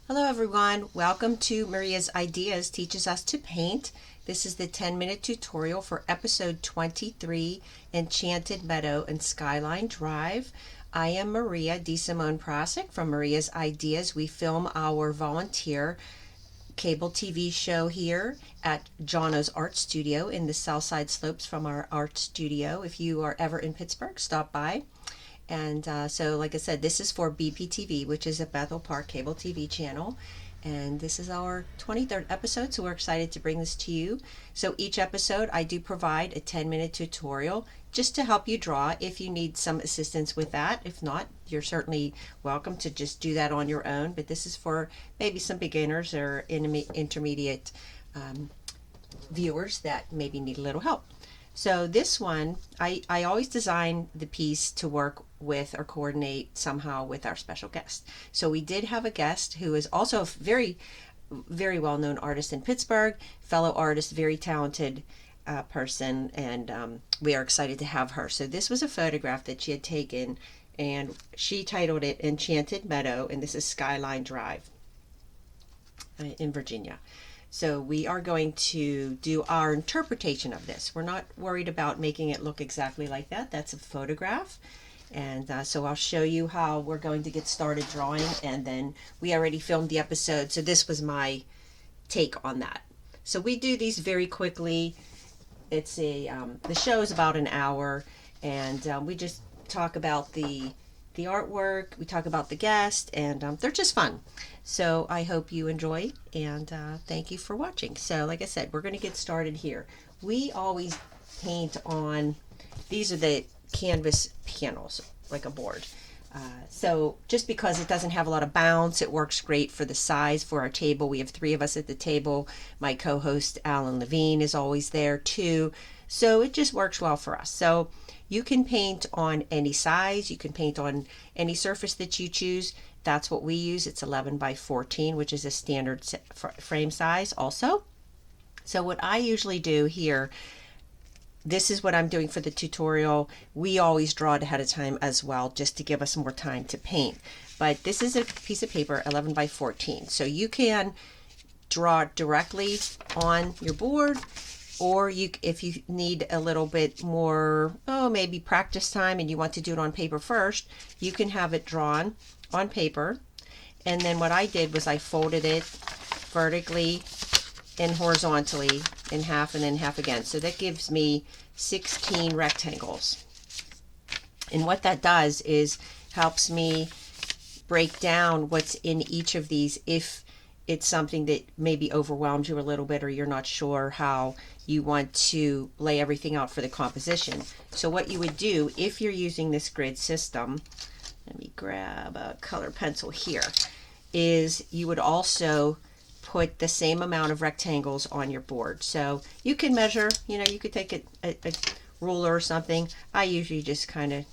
Hello everyone, welcome to Maria's Ideas Teaches Us to Paint. This is the 10-minute tutorial for episode 23, Enchanted Meadow and Skyline Drive. I am Maria DeSimone Prascak from Maria's Ideas. We film our volunteer cable TV show here at Johno's Art Studio in the Southside Slopes from our art studio. If you are ever in Pittsburgh, stop by. And so, like I said, this is for BPTV, which is a Bethel Park cable TV channel. And this is our 23rd episode, so we're excited to bring this to you. So each episode, I do provide a 10-minute tutorial just to help you draw if you need some assistance with that. If not, you're certainly welcome to just do that on your own. But this is for maybe some beginners or intermediate viewers that maybe need a little help. So this one, I always design the piece to work with or coordinate somehow with our special guest. So we did have a guest who is also a very, very well-known artist in Pittsburgh, fellow artist, very talented person, and we are excited to have her. So this was a photograph that she had taken, and she titled it Enchanted Meadow, and this is Skyline Drive in Virginia. So we are going to do our interpretation of this. We're not worried about making it look exactly like that. That's a photograph. And so I'll show you how we're going to get started drawing. And then we already filmed the episode, so this was my take on that. So we do these very quickly. It's the show is about an hour, and we just talk about the artwork, we talk about the guest, and they're just fun. So I hope you enjoy, and thank you for watching. So like I said, we're going to get started here. We always paint on, these are the canvas panels, like a board. So just because it doesn't have a lot of bounce, it works great for the size for our table. We have 3 of us at the table. My co-host Alan Levine is always there too. So it just works well for us. So you can paint on any size. You can paint on any surface that you choose. That's what we use. It's 11 by 14, which is a standard frame size also. So what I usually do here, this is what I'm doing for the tutorial. We always draw it ahead of time as well, just to give us more time to paint. But this is a piece of paper, 11 by 14. So you can draw directly on your board, or if you need a little bit more, maybe practice time and you want to do it on paper first, you can have it drawn on paper. And then what I did was I folded it vertically and horizontally in half and then half again. So that gives me 16 rectangles. And what that does is helps me break down what's in each of these if it's something that maybe overwhelms you a little bit, or you're not sure how you want to lay everything out for the composition. So what you would do if you're using this grid system, let me grab a color pencil here, is you would also put the same amount of rectangles on your board. So you can measure, you could take a ruler or something. I usually just kind of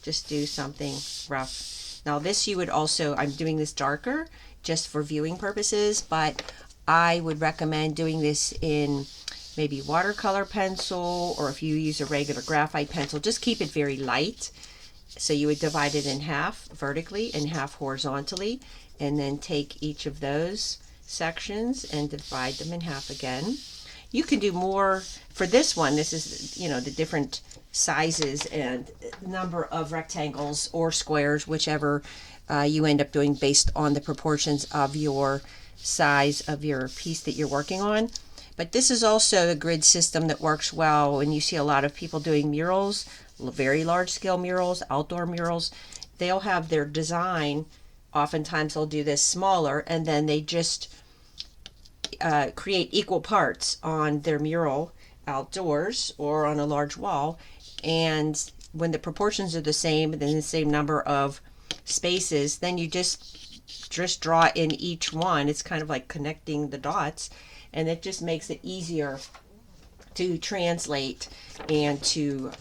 do something rough. Now this you would also, I'm doing this darker just for viewing purposes, but I would recommend doing this in maybe watercolor pencil, or if you use a regular graphite pencil, just keep it very light. So you would divide it in half vertically and half horizontally, and then take each of those sections and divide them in half again. You can do more for this one. This is, the different sizes and number of rectangles or squares, whichever you end up doing based on the proportions of your size of your piece that you're working on. But this is also a grid system that works well, and you see a lot of people doing murals, very large scale murals, outdoor murals. They'll have their design, oftentimes they'll do this smaller, and then they just create equal parts on their mural outdoors or on a large wall. And when the proportions are the same and then the same number of spaces, then you just draw in each one. It's kind of like connecting the dots, and it just makes it easier to translate and to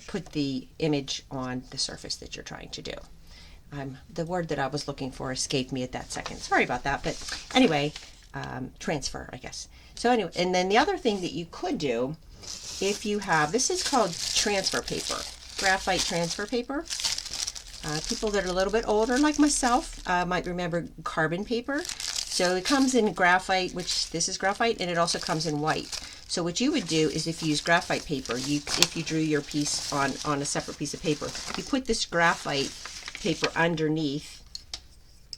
put the image on the surface that you're trying to do. The word that I was looking for escaped me at that second. Sorry about that. But anyway, transfer, I guess. So anyway, and then the other thing that you could do, if you have, this is called transfer paper, graphite transfer paper. People that are a little bit older, like myself, might remember carbon paper. So it comes in graphite, which this is graphite, and it also comes in white. So what you would do is if you use graphite paper, if you drew your piece on a separate piece of paper, you put this graphite paper underneath,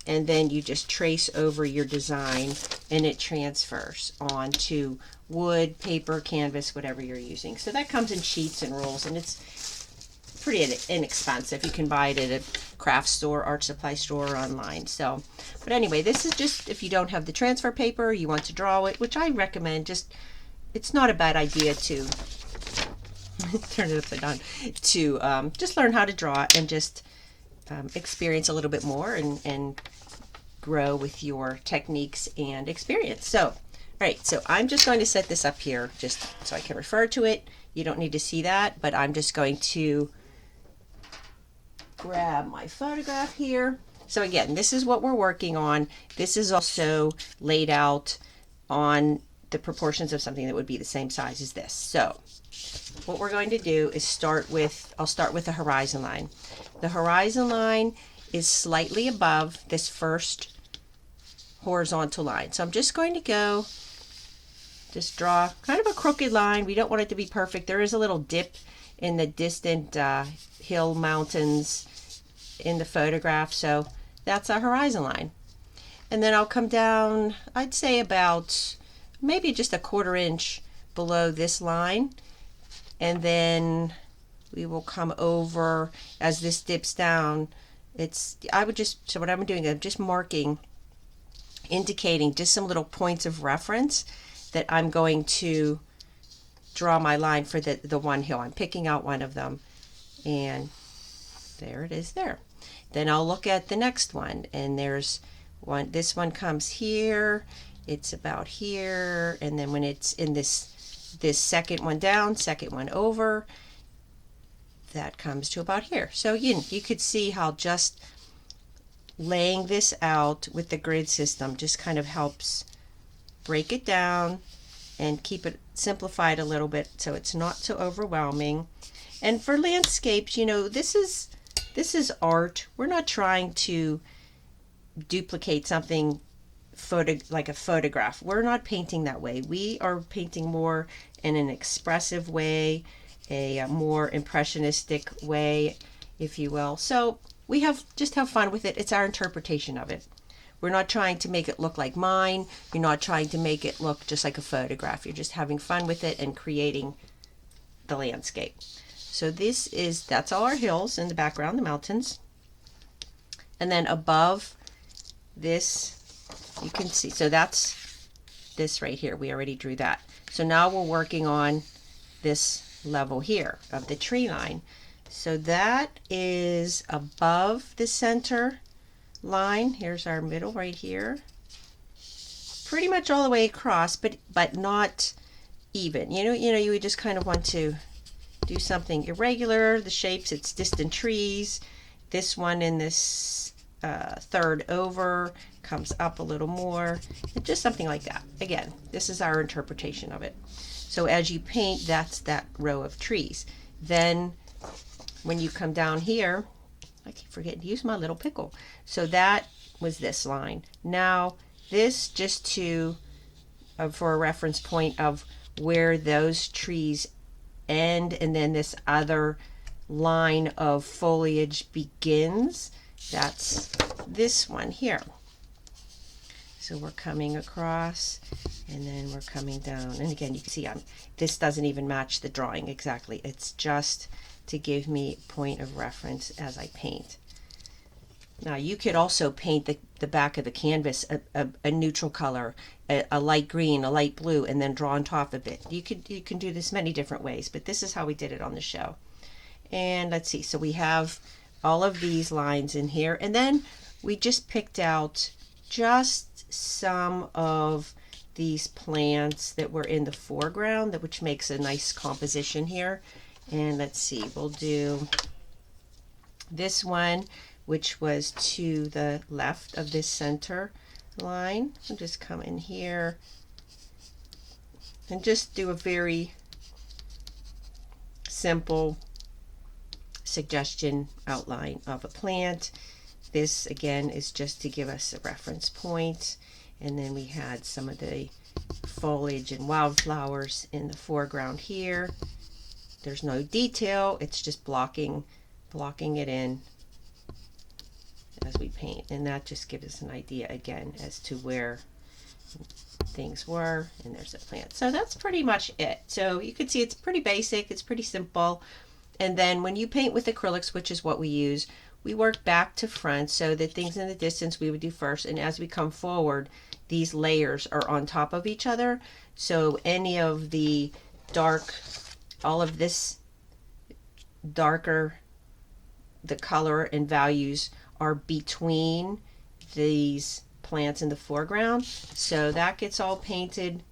and then you just trace over your design, and it transfers onto wood, paper, canvas, whatever you're using. So that comes in sheets and rolls, and it's pretty inexpensive. You can buy it at a craft store, art supply store, or online. So, but anyway, this is just if you don't have the transfer paper, you want to draw it, which I recommend. Just, it's not a bad idea to turn it upside down, to just learn how to draw and just experience a little bit more and grow with your techniques and experience. So, all right, so I'm just going to set this up here just so I can refer to it. You don't need to see that, but I'm just going to grab my photograph here. So again, this is what we're working on. This is also laid out on the proportions of something that would be the same size as this. So what we're going to do is I'll start with the horizon line. The horizon line is slightly above this first horizontal line. So I'm just going to just draw kind of a crooked line. We don't want it to be perfect. There is a little dip in the distant hill mountains in the photograph, so that's our horizon line. And then I'll come down, I'd say about maybe just a 1/4 inch below this line, and then we will come over as this dips down. So what I'm doing, I'm just marking, indicating just some little points of reference that I'm going to draw my line for the one hill. I'm picking out one of them, and there it is there. Then I'll look at the next one, and there's one. This one comes here. It's about here, and then when it's in this second one down, second one over, that comes to about here. So you could see how just laying this out with the grid system just kind of helps break it down and keep it simplified a little bit so it's not so overwhelming. And for landscapes, this is art. We're not trying to duplicate something like a photograph. We're not painting that way. We are painting more in an expressive way, a more impressionistic way, if you will. So we just have fun with it. It's our interpretation of it. We're not trying to make it look like mine. You're not trying to make it look just like a photograph. You're just having fun with it and creating the landscape. So that's all our hills in the background, the mountains. And then above this, you can see, so that's this right here. We already drew that. So now we're working on this level here of the tree line. So that is above the center line. Here's our middle right here. Pretty much all the way across, but not even. You would just kind of want to do something irregular. The shapes, it's distant trees. This one in this third over comes up a little more. Just something like that. Again, this is our interpretation of it. So as you paint, that's that row of trees. Then when you come down here, I keep forgetting to use my little pickle. So that was this line. Now this just for a reference point of where those trees end, and then this other line of foliage begins. That's this one here. So we're coming across, and then we're coming down. And again, you can see this doesn't even match the drawing exactly. It's just to give me a point of reference as I paint. Now you could also paint the back of the canvas a neutral color, a light green, a light blue, and then draw on top of it. You can do this many different ways, but this is how we did it on the show. And let's see, so we have all of these lines in here, and then we just picked out just some of these plants that were in the foreground, which makes a nice composition here. And let's see, we'll do this one, which was to the left of this center line. I'll just come in here and just do a very simple suggestion outline of a plant. This again is just to give us a reference point. And then we had some of the foliage and wildflowers in the foreground here. There's no detail, it's just blocking it in as we paint, and that just gives us an idea again as to where things were. And there's a plant. So that's pretty much it. So you can see it's pretty basic, it's pretty simple. And then when you paint with acrylics, which is what we use, we work back to front, so the things in the distance we would do first, and as we come forward, these layers are on top of each other. So any of the dark, all of this darker, the color and values are between these plants in the foreground. So that gets all painted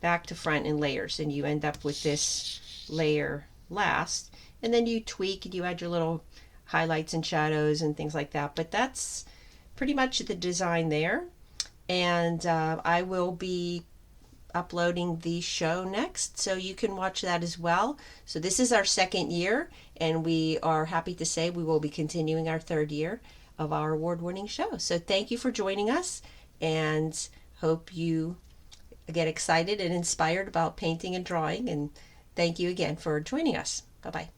back to front in layers, and you end up with this layer last. And then you tweak and you add your little highlights and shadows and things like that. But that's pretty much the design there. And I will be uploading the show next, so you can watch that as well. So this is our second year, and we are happy to say we will be continuing our third year of our award-winning show. So thank you for joining us, and hope you get excited and inspired about painting and drawing. And thank you again for joining us. Bye-bye.